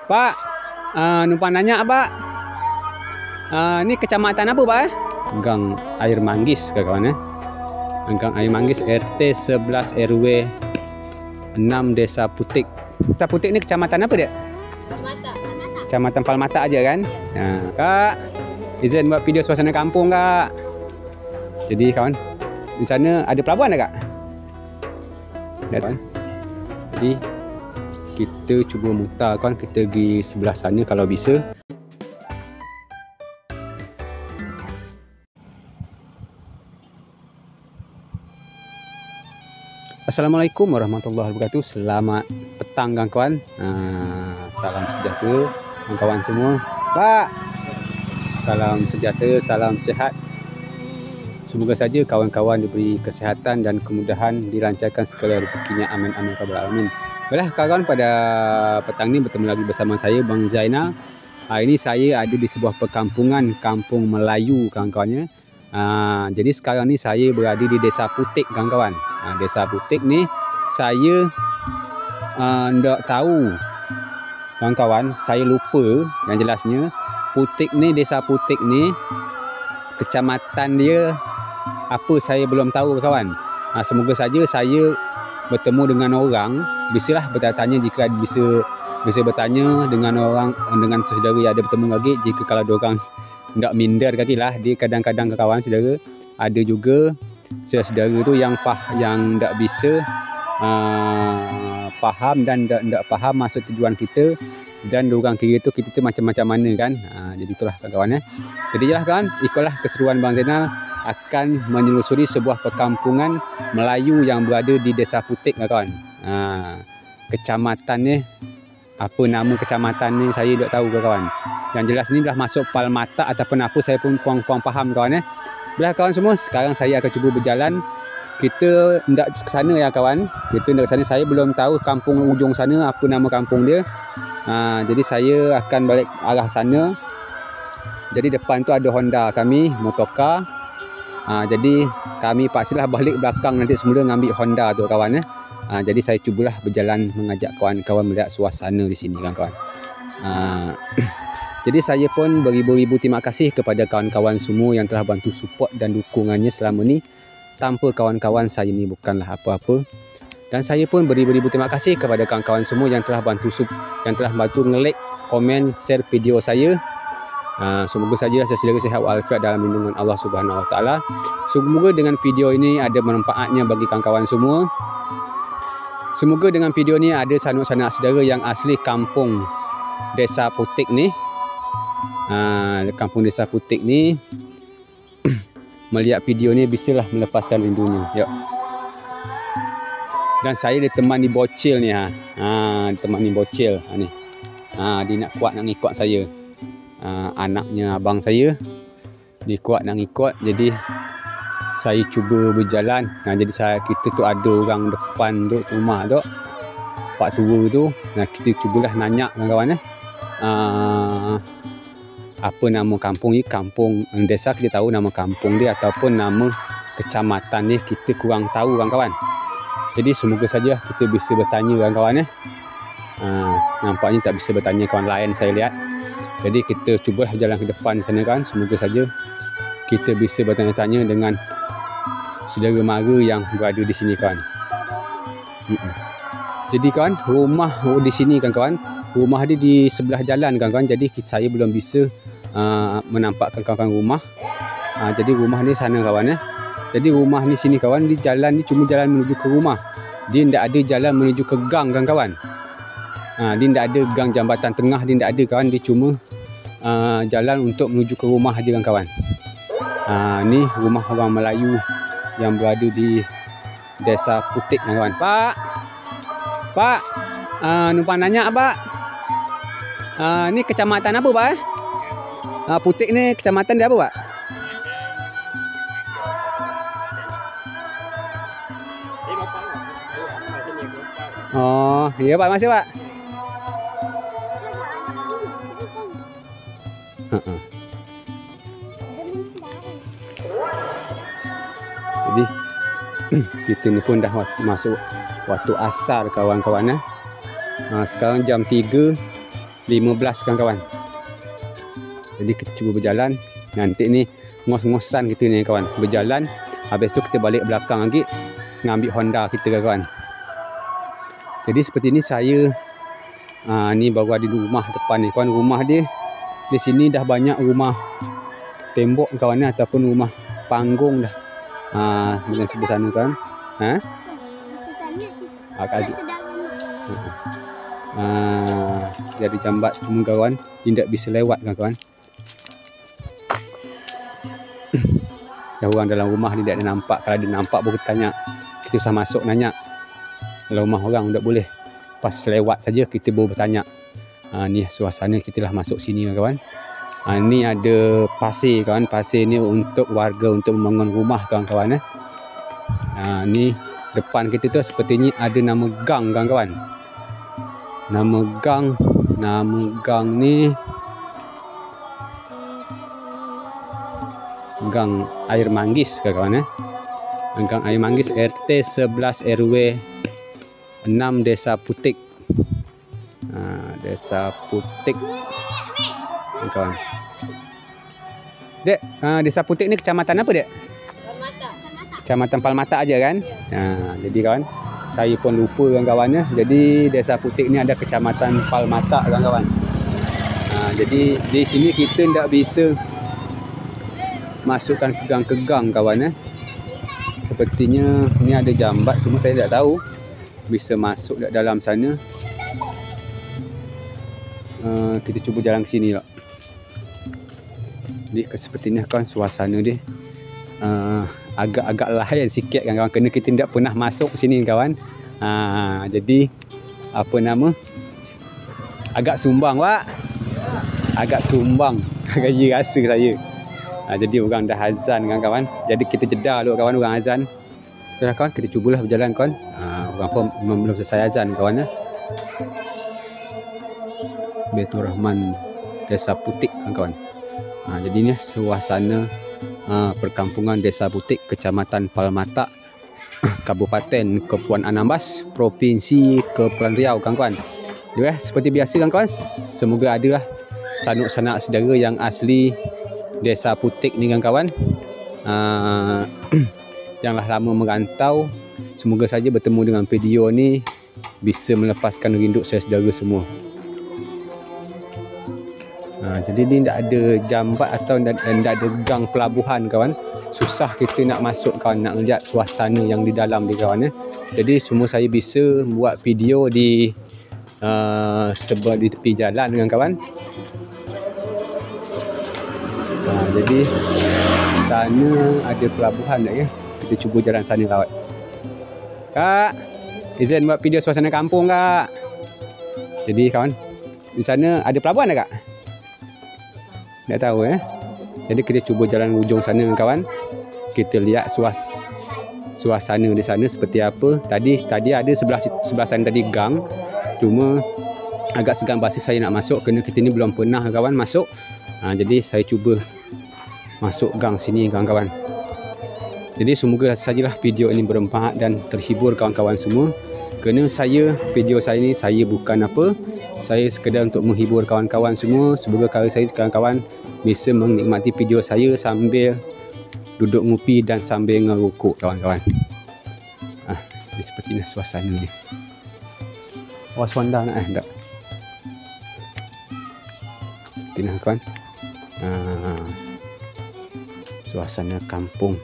Pak, numpang nanya Pak. Ni kecamatan apa Pak? Gang Air Manggis kawan-kawan. Gang Air Manggis RT 11 RW 6 Desa Putik. Desa Putik ni kecamatan apa dia? Palmata. Kecamatan Palmata aja kan? Kak, izin buat video suasana kampung Kak. Jadi kawan, di sana ada pelabuhan tak Kak? Ada kawan. Jadi kita cuba mutar kawan, kita pergi sebelah sana kalau bisa. Assalamualaikum warahmatullahi wabarakatuh. Selamat petang kawan-kawan. Salam sejahtera kawan-kawan semua. Pak, salam sejahtera, salam sihat. Semoga saja kawan-kawan diberi kesihatan dan kemudahan, dilancarkan segala rezekinya. Amin amin ya rabbal alamin. Baiklah kawan-kawan, pada petang ini bertemu lagi bersama saya Bang Zainal. Ini saya ada di sebuah perkampungan, kampung Melayu kawan-kawannya. Jadi sekarang ni saya berada di Desa Putik kawan-kawan. Desa Putik ni saya tak tahu kawan-kawan, saya lupa yang jelasnya. Putik ni, Desa Putik ni kecamatan dia apa saya belum tahu kawan. Semoga saja saya bertemu dengan orang, bisalah bertanya jika bisa bertanya dengan orang, dengan saudara yang ada bertemu lagi. Jika kalau diorang tak minder kaki lah, dia kadang-kadang kawan saudara ada juga saudara tu yang tak bisa faham dan tak faham maksud tujuan kita, dan diorang kira tu kita tu macam-macam mana kan. Jadi itulah kawan-kawan. Jadi jelah kawan, ikutlah keseruan Bang Zainal akan menyelusuri sebuah perkampungan Melayu yang berada di Desa Putik kawan. Kecamatan ni, apa nama kecamatan ni saya tak tahu kawan. Yang jelas ni dah masuk Palmata ataupun apa, saya pun kurang faham kawan. Baiklah kawan semua, sekarang saya akan cuba berjalan. Kita hendak ke sana ya kawan. Kita hendak ke sana. Saya belum tahu kampung ujung sana apa nama kampung dia. Jadi saya akan balik arah sana. Jadi depan tu ada Honda kami, motorcar. Jadi kami pastilah balik belakang nanti semula ngambil Honda tu kawan. Jadi saya cubalah berjalan mengajak kawan-kawan melihat suasana di sini kawan-kawan. Jadi saya pun beribu-ribu terima kasih kepada kawan-kawan semua yang telah bantu support dan dukungannya selama ni. Tanpa kawan-kawan saya ni bukanlah apa-apa. Dan saya pun beribu-ribu terima kasih kepada kawan-kawan semua yang telah bantu nge-like, komen, share video saya. Semoga saja saya sihat walafiat dalam lindungan Allah Subhanahu Wa Taala. Semoga dengan video ini ada manfaatnya bagi kawan-kawan semua. Semoga dengan video ni ada sanak-sanak saudara yang asli kampung Desa Putik ni. Kampung Desa Putik ni melihat video ni bisalah melepaskan rindunya. Yuk. Dan saya ditemani bocil ni ditemani bocil ni. Dia nak kuat nak ngikut saya. Anaknya abang saya dia kuat nak ngikut, jadi saya cuba berjalan. Jadi kita tu ada orang depan tu rumah tu, pak tua tu. Kita cubalah nanya kawan-kawan apa nama kampung ni. Kampung desa kita tahu nama kampung dia ataupun nama kecamatan ni kita kurang tahu kawan-kawan. Jadi semoga saja kita bisa bertanya kawan-kawan. Nampaknya tak bisa bertanya kawan lain saya lihat. Jadi kita cubalah jalan ke depan sana kan. Semoga saja kita bisa bertanya-tanya dengan saudara mara yang berada di sini kawan. Jadi kawan, rumah di sini kawan-kawan, rumah dia di sebelah jalan kawan-kawan. Jadi saya belum bisa menampakkan kawan-kawan rumah. Jadi rumah ni sana kawan. Jadi rumah ni sini kawan, di jalan ni cuma jalan menuju ke rumah. Dia tidak ada jalan menuju ke gang kawan-kawan. Dia tidak ada gang jambatan tengah, dia tidak ada kawan. Dia cuma jalan untuk menuju ke rumah aja kawan-kawan. Ni rumah orang Melayu yang berada di Desa Putik kawan. Pak, numpang nanya Pak. Ni kecamatan apa Pak? Putik ni kecamatan dia apa Pak? Oh, iya Pak, masih Pak. Jadi kita ni pun dah masuk waktu asar kawan-kawan. Sekarang jam 3 15 kawan-kawan. Jadi kita cuba berjalan. Nanti ni ngos-ngosan kita ni kawan. Berjalan. Habis tu kita balik belakang lagi. Ngambil Honda kita kawan. Jadi seperti ni saya. Ni baru ada rumah depan ni kawan. Rumah dia. Di sini dah banyak rumah tembok kawan ni. Ataupun rumah panggung dah. Macam sebelah sana kawan. Dia ada jambat cuma kawan. Dia tak bisa lewat kawan. Yang orang dalam rumah ni tak ada nampak. Kalau ada nampak baru kita tanya. Kita usah masuk nanya. Kalau rumah orang tak boleh. Pas lewat saja kita baru bertanya. Ni suasana kita lah masuk sini kawan. Ni ada pasir kawan. Pasir ni untuk warga untuk membangun rumah kawan-kawan. Ni depan kita tu sepertinya ada nama gang kawan-kawan. Nama gang ni Gang Air Manggis kawan-kawan. Gang Air Manggis RT 11 RW 6 Desa Putik. Desa Putik kawan. Dek, Desa Putik ni kecamatan apa, Dek? Palmata. Kecamatan Palmata aja kan? Jadi kawan, saya pun lupa kawan-kawan. Jadi Desa Putik ni ada kecamatan Palmata kawan-kawan. Jadi di sini kita tidak bisa masukkan ke gang kawan. Sepertinya ni ada jambat cuma saya tak tahu bisa masuk dekat dalam sana. Kita cuba jalan ke sini lah. Jadi sepertinya kan suasana dia agak-agak lain sikit kan kawan. Kerana kita tidak pernah masuk sini kawan. Jadi apa nama? Agak sumbang Wak. Agak sumbang. Gaya rasa saya. Jadi orang dah azan kawan-kawan. Jadi kita jeda dulu kawan orang azan. Dah kawan kita cubalah berjalan kawan. Orang pun belum selesai azan kawan. Baitur Rahman Desa Putik kawan-kawan. Jadi ni suasana perkampungan Desa Putik, Kecamatan Palmata, Kabupaten Kepulauan Anambas, Provinsi Kepulauan Riau kawan-kawan. Jadi seperti biasa kawan-kawan, semoga adalah sanak-sanak saudara yang asli Desa Putik ni kawan-kawan. Yang lama merantau, semoga saja bertemu dengan video ni bisa melepaskan rindu saudara semua. Jadi ni tak ada jambat atau tak ada gang pelabuhan kawan. Susah kita nak masuk kawan, nak lihat suasana yang di dalam ni kawan. Jadi cuma saya bisa buat video di sebelah di tepi jalan dengan kawan. Jadi sana ada pelabuhan tak ya? Kita cuba jalan sana lawat. Kak, izin buat video suasana kampung kak. Jadi kawan, di sana ada pelabuhan tak kak? Tak tahu Jadi kita cuba jalan ujung sana kawan. Kita lihat suasana di sana seperti apa. Tadi ada sebelah sana tadi gang. Cuma agak segan basi saya nak masuk kerana kita ni belum pernah kawan masuk. Jadi saya cuba masuk gang sini kawan-kawan. Jadi semoga sajalah video ini bermanfaat dan terhibur kawan-kawan semua. Kerana video saya ni saya bukan apa. Saya sekedar untuk menghibur kawan-kawan semua. Semoga kawan-kawan bisa menikmati video saya sambil duduk ngopi dan sambil ngerokok kawan-kawan. Ini seperti ini suasana ni. Awas Honda nak tak? Seperti ni kawan. Suasana kampung.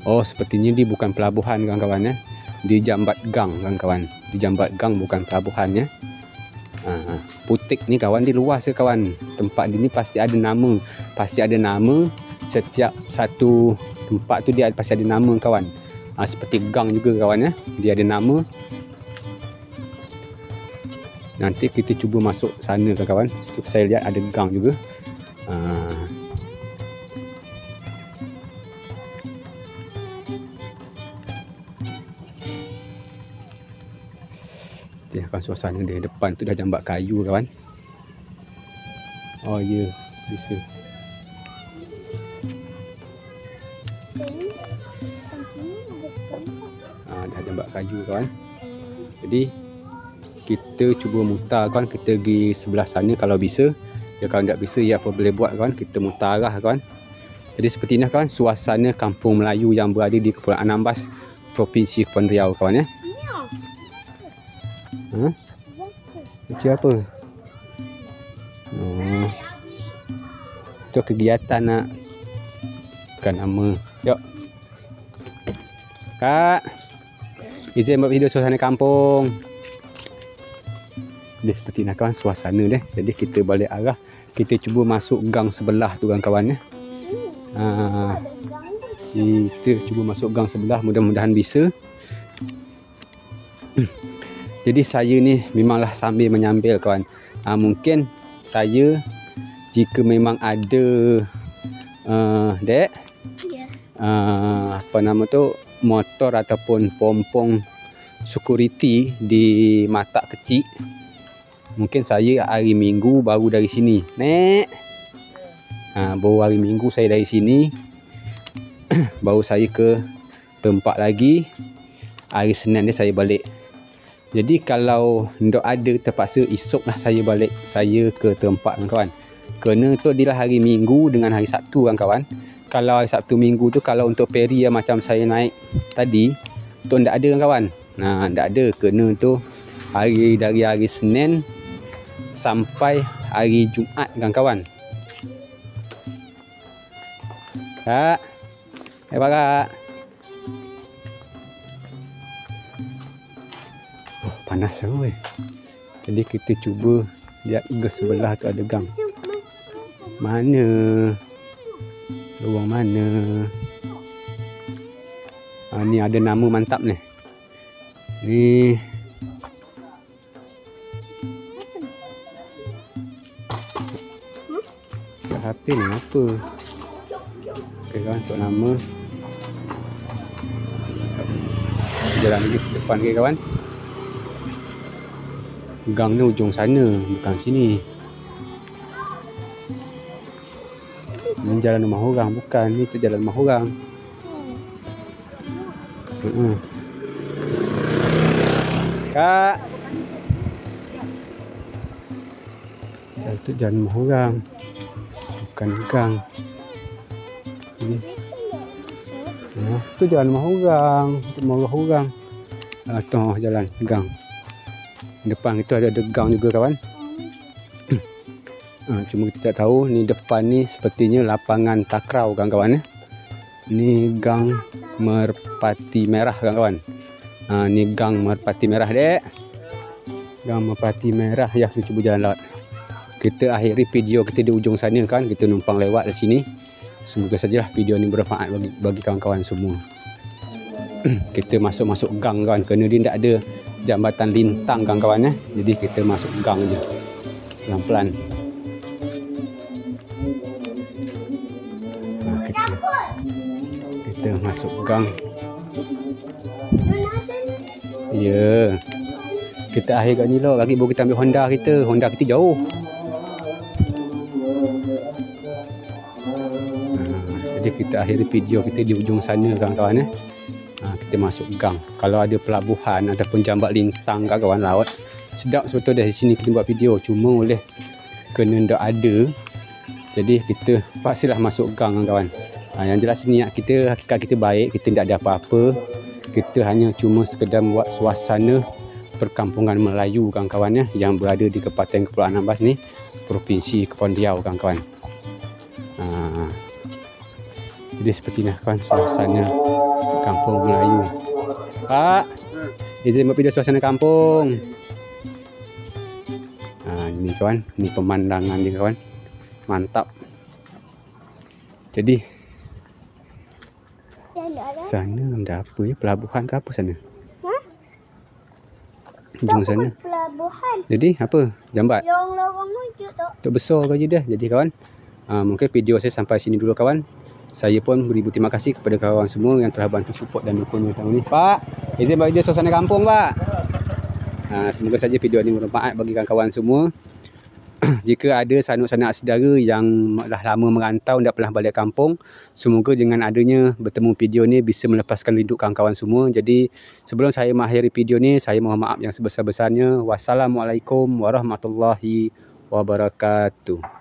Oh, sepertinya dia bukan pelabuhan kawan-kawan Di jambat gang kawan-kawan. Di jambat gang bukan pelabuhan Putik ni kawan di luas kawan. Tempat ni pasti ada nama. Setiap satu tempat tu dia pasti ada nama kawan. Seperti gang juga kawan dia ada nama. Nanti kita cuba masuk sana kawan-kawan. Saya lihat ada gang juga. Tengokkan suasana di depan tu dah jambat kayu kawan. Oh ya, bisa. Dah jambat kayu kawan. Jadi kita cuba mutar kawan, kita pergi sebelah sana kalau bisa. Ya kalau tak bisa ya apa boleh buat kawan, kita mutar arah kawan. Jadi seperti ini kawan suasana kampung Melayu yang berada di Kepulauan Anambas, Provinsi Kepulauan Riau kawan ya. Macam apa? Itu kegiatan nak bukan nama. Yuk Kak, izin buat video suasana kampung. Dia seperti nak kawan suasana dia. Jadi kita balik arah, kita cuba masuk gang sebelah tu kawan-kawan ya. Kita cuba masuk gang sebelah, mudah-mudahan bisa. Jadi saya ni memanglah sambil menyambil kawan. Mungkin saya jika memang ada dek apa nama tu motor ataupun pompong security di Matak Kecil, mungkin saya hari Minggu baru dari sini nek. Baru hari Minggu saya dari sini baru saya ke tempat lagi, hari Senin ni saya balik. Jadi kalau ndak ada, terpaksa esoklah saya balik saya ke tempat kawan. Kerana tu adalah hari Minggu dengan hari Sabtu kawan. Kalau hari Sabtu Minggu tu kalau untuk peri yang macam saya naik tadi tu ndak ada kawan. Ndak ada, kerana tu dari hari Senin sampai hari Jumaat kawan. Kak, Kak. Panas weh. Jadi kita cuba lihat ke sebelah tu ada gang. Mana? Ruang mana? Ni ada nama mantap ni. Ni HP ni apa? Okay, kawan, untuk nama. Jalan lagi depan ke kawan. Gang ni ujung sana, bukan sini. Ni jalan rumah orang, bukan. Ni tu jalan rumah orang. Kak, jalan tu jalan rumah orang, bukan gang. Tu jalan rumah orang, rumah orang. Tu jalan gang. Depan itu ada gang juga kawan. Cuma kita tak tahu ni depan ni sepertinya lapangan takraw kawan-kawan. Ni gang Merpati Merah kawan-kawan. Ni gang Merpati Merah dek. Gang Merpati Merah ya, kita cuba jalan lewat. Kita akhiri video kita di ujung sana kan, kita numpang lewat di sini. Semoga sajalah video ni bermanfaat bagi kawan-kawan semua. Kita masuk gang kawan, kerana dia tidak ada jambatan lintang kawan-kawan ya. Jadi kita masuk gang je pelan-pelan. Kita masuk gang. Ya. Kita akhir kat ni lah. Lagi baru kita ambil Honda kita. Honda kita jauh. Jadi kita akhiri video kita di ujung sana kawan-kawan ya. Kita masuk gang. Kalau ada pelabuhan ataupun jambat lintang kawan laut, sedap sebetulnya di sini kita buat video. Cuma oleh kena ndak ada, jadi kita pastilah masuk gang kawan. Yang jelas niat kita, hakikat kita baik, kita tidak ada apa-apa. Kita hanya cuma sekedar buat suasana perkampungan Melayu kawan-kawan ya, yang berada di Kabupaten Kepulauan Anambas ni, Provinsi Kepulauan Riau kawan-kawan. Jadi seperti ni kawan suasana kampung Melayu. Pak, izin buat video suasana kampung. Ini kawan, ini pemandangan ni kawan, mantap. Jadi sana ada apa ya, pelabuhan ke apa sana? Ujung sana. Pelabuhan. Jadi apa? Jambat. Yang lorong wujud tu. Tok besar ke je dah. Jadi kawan, mungkin video saya sampai sini dulu kawan. Saya pun beribu terima kasih kepada kawan semua yang telah bantu support dan dukung tahun ini. Pak, izin bagi dia suasana kampung, Pak. Semoga saja video ini bermanfaat bagi kawan-kawan semua. jika ada sanak-sanak saudara yang dah lama merantau tak pernah balik kampung, semoga dengan adanya bertemu video ni bisa melepaskan rindu kawan-kawan semua. Jadi sebelum saya mengakhiri video ni, saya mohon maaf yang sebesar-besarnya. Wassalamualaikum warahmatullahi wabarakatuh.